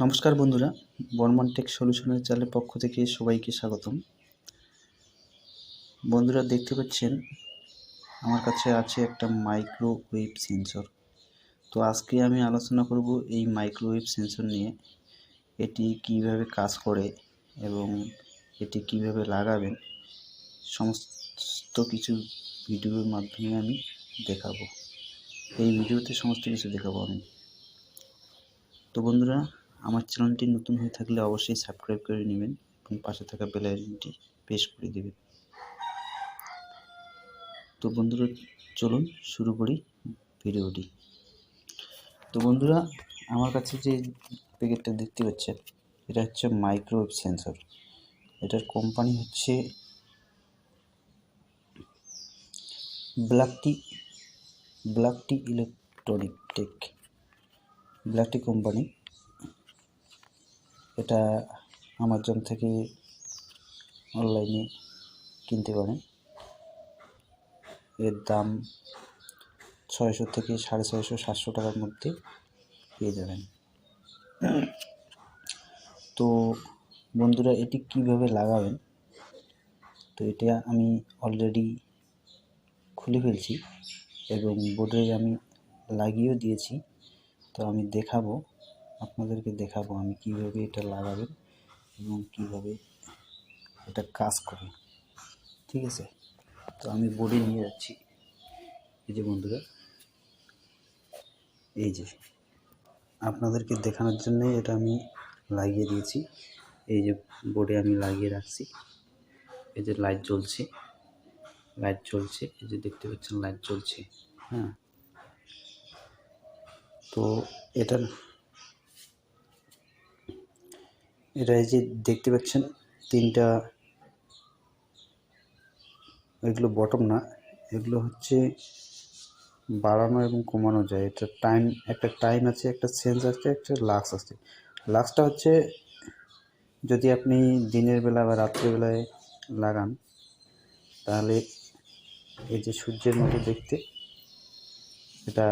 নমস্কার বন্ধুরা, বর্মন টেক সলিউশনের চ্যানেলের পক্ষ থেকে সবাইকে স্বাগতম। বন্ধুরা দেখতে পাচ্ছেন আমার কাছে আছে একটা মাইক্রোওয়েভ সেন্সর। তো আজকে আমি আলোচনা করব এই মাইক্রোওয়েভ সেন্সর নিয়ে। এটি কিভাবে কাজ করে এবং এটি কিভাবে লাগাবেন সমস্ত কিছু ভিডিওর মাধ্যমে আমি দেখাবো। এই ভিডিওতে সমস্ত কিছু দেখাবো আমি। তো বন্ধুরা, আমার চ্যানেলটি নতুন হয়ে থাকলে অবশ্যই সাবস্ক্রাইব করে নেবেন এবং পাশে থাকা বেল আইকনটি প্রেস করে দেবেন। তো বন্ধুরা চলুন শুরু করি ভিডিওটি। তো বন্ধুরা, আমার কাছে যে প্যাকেটটা দেখতে পাচ্ছেন এটা হচ্ছে মাইক্রোওয়েভ সেন্সর। এটার কোম্পানি হচ্ছে ব্ল্যাকটি ইলেকট্রনিক টেক, ব্ল্যাকটি কোম্পানি। এটা অ্যামাজন থেকে অনলাইনে কিনতে পারেন। এর দাম 600 থেকে 650 700 টাকার মধ্যে পেয়ে যাবেন। তো বন্ধুরা, এটি কিভাবে লাগাবেন, তো এটা আমি অলরেডি খুলে ফেলছি এবং বোর্ডে আমি লাগিয়েও দিয়েছি। তো আমি আপনাদেরকে দেখাবো আমি কিভাবে এটা লাগাবেন এবং কিভাবে এটা কাজ করে। ঠিক আছে, তো আমি বোর্ডে নিয়ে যাচ্ছি। এই যে বন্ধুরা, এই যে আপনাদেরকে দেখানোর জন্য এটা আমি লাগিয়ে দিয়েছি। এই যে বোর্ডে আমি লাগিয়ে রাখছি। এই যে লাইট জ্বলছে, এই যে দেখতে পাচ্ছেন লাইট জ্বলছে। হ্যাঁ, তো এটা এই যে দেখতে পাচ্ছেন তিনটা, এগুলো বটম না, এগুলো হচ্ছে বাড়ানো এবং কমানো যায়। এটা একটা টাইম আছে, একটা সেন্স আছে, একটা লাক্স আছে। লাক্সটা হচ্ছে যদি আপনি দিনের বেলা বা রাত্রিবেলায় লাগান তাহলে এই যে সূর্যের মতো দেখতে, এটা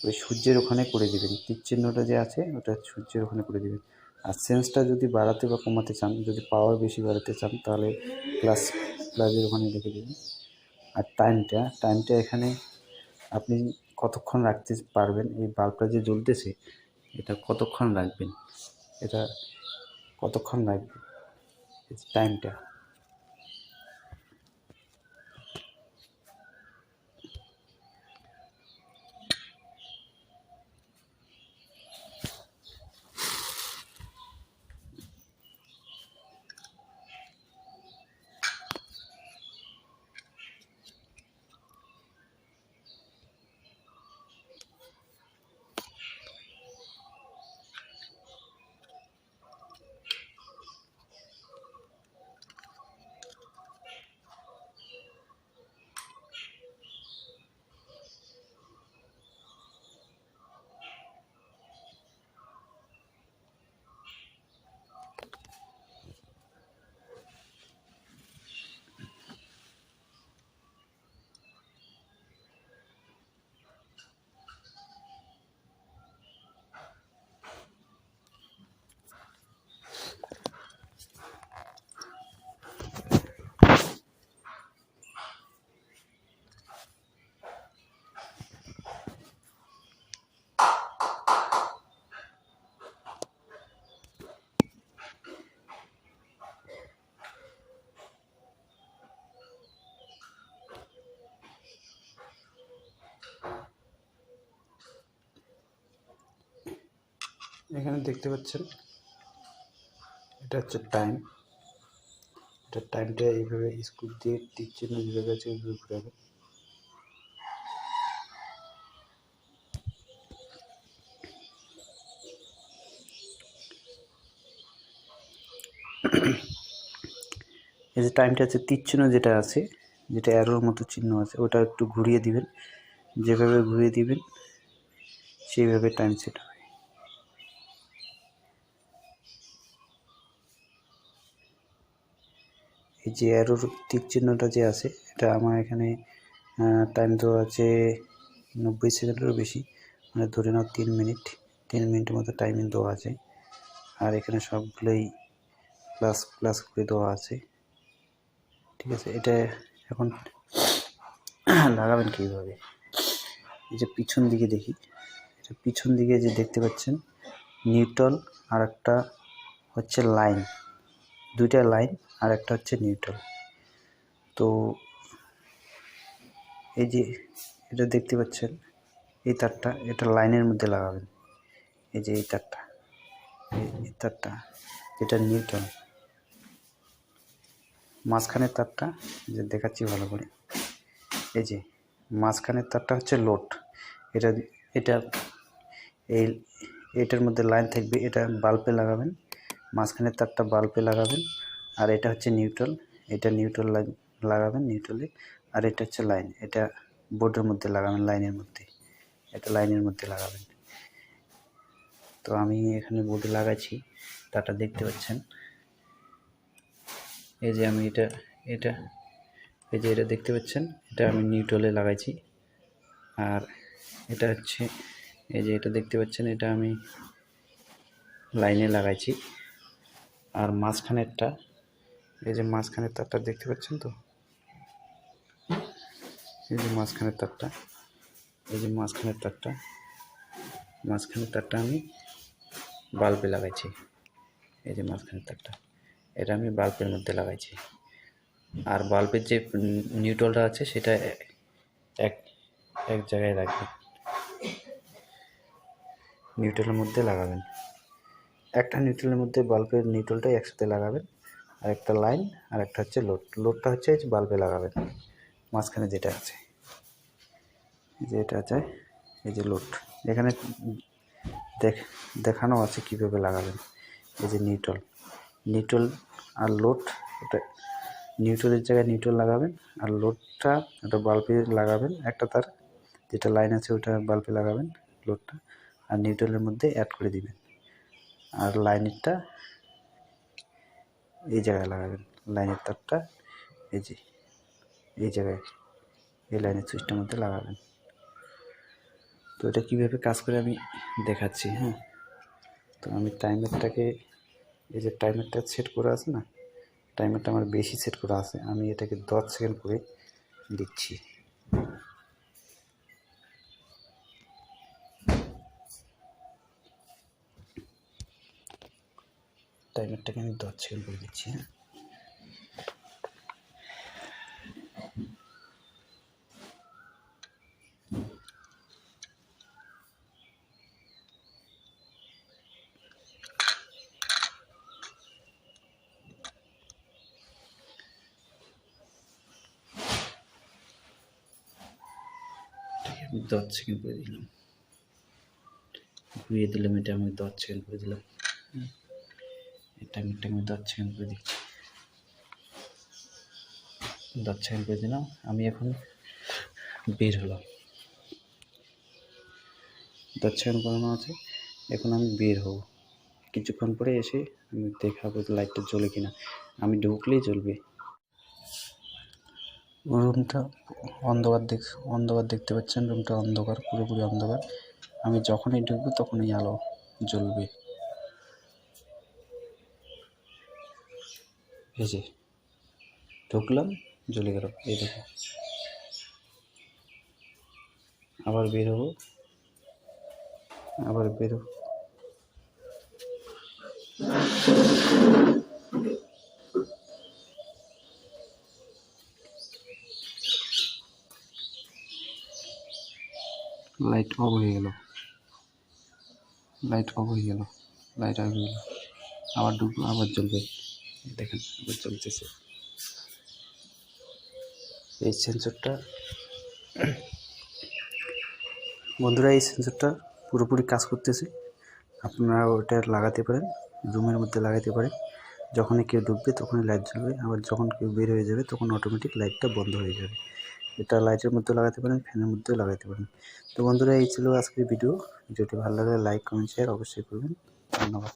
ওই সূর্যের ওখানে করে দেবেন। তীর চিহ্নটা যে আছে ওটা সূর্যের ওখানে করে দেবেন। আর সেন্সটা যদি বাড়াতে বা কমাতে চান, যদি পাওয়ার বেশি বাড়াতে চান তাহলে প্লাসের ওখানে রেখে দেবেন। আর টাইমটা এখানে আপনি কতক্ষণ রাখতে পারবেন, এই বাল্বটা যে জ্বলতেছে এটা কতক্ষণ রাখবেন, টাইমটা। এখানে দেখতে পাচ্ছেন এটা হচ্ছে টাইমটা এইভাবে স্ক্রু দিয়ে তীর চিহ্ন যেভাবে আছে ওইভাবে ঘুরাবে। এই যে টাইমটা আছে, তীর চিহ্ন যেটা আছে, যেটা অ্যারোর মতো চিহ্ন আছে, ওটা একটু ঘুরিয়ে দিবেন। যেভাবে ঘুরিয়ে দিবেন সেইভাবে টাইম সেট হবে। এই যে অ্যারোর তীর চিহ্নটা যে আছে, এটা আমার এখানে টাইম দেওয়া আছে 90 সেকেন্ডেরও বেশি, মানে ধরে নাও 3 মিনিট। 3 মিনিটের মতো টাইমিং দেওয়া আছে। আর এখানে সবগুলোই প্লাস প্লাস করে দেওয়া আছে, ঠিক আছে। এটা এখন লাগাবেন কীভাবে, এই যে পিছন দিকে দেখি, এটা পিছন দিকে যে দেখতে পাচ্ছেন নিউট্রাল আর একটা হচ্ছে লাইন, দুইটা লাইন আর একটা হচ্ছে নিউট্রাল। তো এই যে এটা দেখতে পাচ্ছেন এই তারটা, এটা লাইনের মধ্যে লাগাবেন। এই যে এই তারটা, এই তারটা এটা নিউট্রাল, মাঝখানের তারটা যে দেখাচ্ছি ভালো করে, এই যে মাঝখানের তারটা হচ্ছে লোড। এটা এটা এই এটার মধ্যে লাইন থাকবে, এটা বাল্বে লাগাবেন, মাঝখানের তারটা বাল্বে লাগাবেন। আর এটা হচ্ছে নিউট্রাল, এটা নিউট্রাল লাগাবেন নিউট্রালে। আর এটা হচ্ছে লাইন, এটা বোর্ডের মধ্যে লাগাবেন, লাইনের মধ্যে, এটা লাইনের মধ্যে লাগাবেন। তো আমি এখানে বোর্ডে লাগাচ্ছি, তারটা দেখতে পাচ্ছেন। এই যে আমি এটা এই যে এটা দেখতে পাচ্ছেন, এটা আমি নিউট্রালে লাগাইছি। আর এটা হচ্ছে এই যে এটা দেখতে পাচ্ছেন, এটা আমি লাইনে লাগাইছি। আর মাঝখানেরটা, এই যে মাঝখানের তারটা দেখতে পাচ্ছেন তো, এই যে মাঝখানের তারটা, এই যে মাঝখানের তারটা আমি বাল্বে লাগাইছি। এই যে মাঝখানের তারটা, এটা আমি বাল্বের মধ্যে লাগাইছি। আর বাল্বের যে নিউট্রালটা আছে সেটা এক জায়গায় রাখবেন, নিউট্রালের মধ্যে লাগাবেন। একটা নিউট্রালের মধ্যে বাল্বের নিউট্রালটাই একসাথে লাগাবেন। আর একটা লাইন আর একটা হচ্ছে লোডটা হচ্ছে এই যে বাল্বে লাগাবেন, মাঝখানে যেটা আছে, যে এটা আছে এই যে লোড, এখানে দেখানো আছে কীভাবে লাগাবেন। এই যে নিউট্রাল আর লোড, এটা নিউট্রালের জায়গায় নিউট্রাল লাগাবেন, আর লোডটা এটা বাল্বে লাগাবেন, একটা তার যেটা লাইন আছে ওটা বাল্বে লাগাবেন লোডটা, আর নিউট্রালের মধ্যে অ্যাড করে দিবেন। আর লাইনেরটা এই জায়গায় লাগাবেন, লাইনের তারটা এই যে এই জায়গায় এই লাইনের সুইচটার মধ্যে লাগাবেন। তো এটা কীভাবে কাজ করে আমি দেখাচ্ছি। হ্যাঁ, তো আমি টাইমারটাকে, এই যে টাইমারটা সেট করা আছে না, টাইমারটা আমার বেশি সেট করা আছে, আমি এটাকে 10 সেকেন্ড করে দিচ্ছি। টাইমারটাকে আমি 10 সেকেন্ড করে দিচ্ছি। হ্যাঁ, আমি 10 সেকেন্ড করে দিলাম, ঘুরিয়ে দিলাম, এটা আমি 10 সেকেন্ড করে দিলাম। এই টাইমারটাকে আমি 10 সেকেন্ড করে দিচ্ছি, 10 সেকেন্ড করে দিলাম। আমি এখন বের হলাম, 10 সেকেন্ড করানো আছে, এখন আমি বের হব। কিছুক্ষণ পরে এসে আমি দেখাবো লাইটটা জ্বলে কিনা, আমি ঢুকলেই জ্বলবে। রুমটা অন্ধকার দেখতে পাচ্ছেন, রুমটা অন্ধকার, পুরোপুরি অন্ধকার। আমি যখনই ঢুকবো তখনই আলো জ্বলবে। এই যে ঢুকলাম, জ্বলে গেল, এই দেখো। আবার বের হবো, আবার বের হবো, লাইট অফ হয়ে গেল, লাইট অফ হয়ে গেল, আবার ঢুকবো, আবার জ্বলবে, দেখেন আবার জ্বলতেছে। এই সেন্সরটা বন্ধুরা, এই সেন্সরটা পুরোপুরি কাজ করতেছে। আপনারা ওটা লাগাতে পারেন, রুমের মধ্যে লাগাতে পারেন। যখনই কেউ ঢুকবে তখনই লাইট জ্বলবে, আবার যখন কেউ বের হয়ে যাবে তখন অটোমেটিক লাইটটা বন্ধ হয়ে যাবে। এটা লাইটের মধ্যে লাগাতে পারেন, ফ্যানের মধ্যেও লাগাতে পারেন। তো বন্ধুরা, এই ছিল আজকের ভিডিওটি ভালো লাগলে লাইক, কমেন্ট, শেয়ার অবশ্যই করবেন। ধন্যবাদ।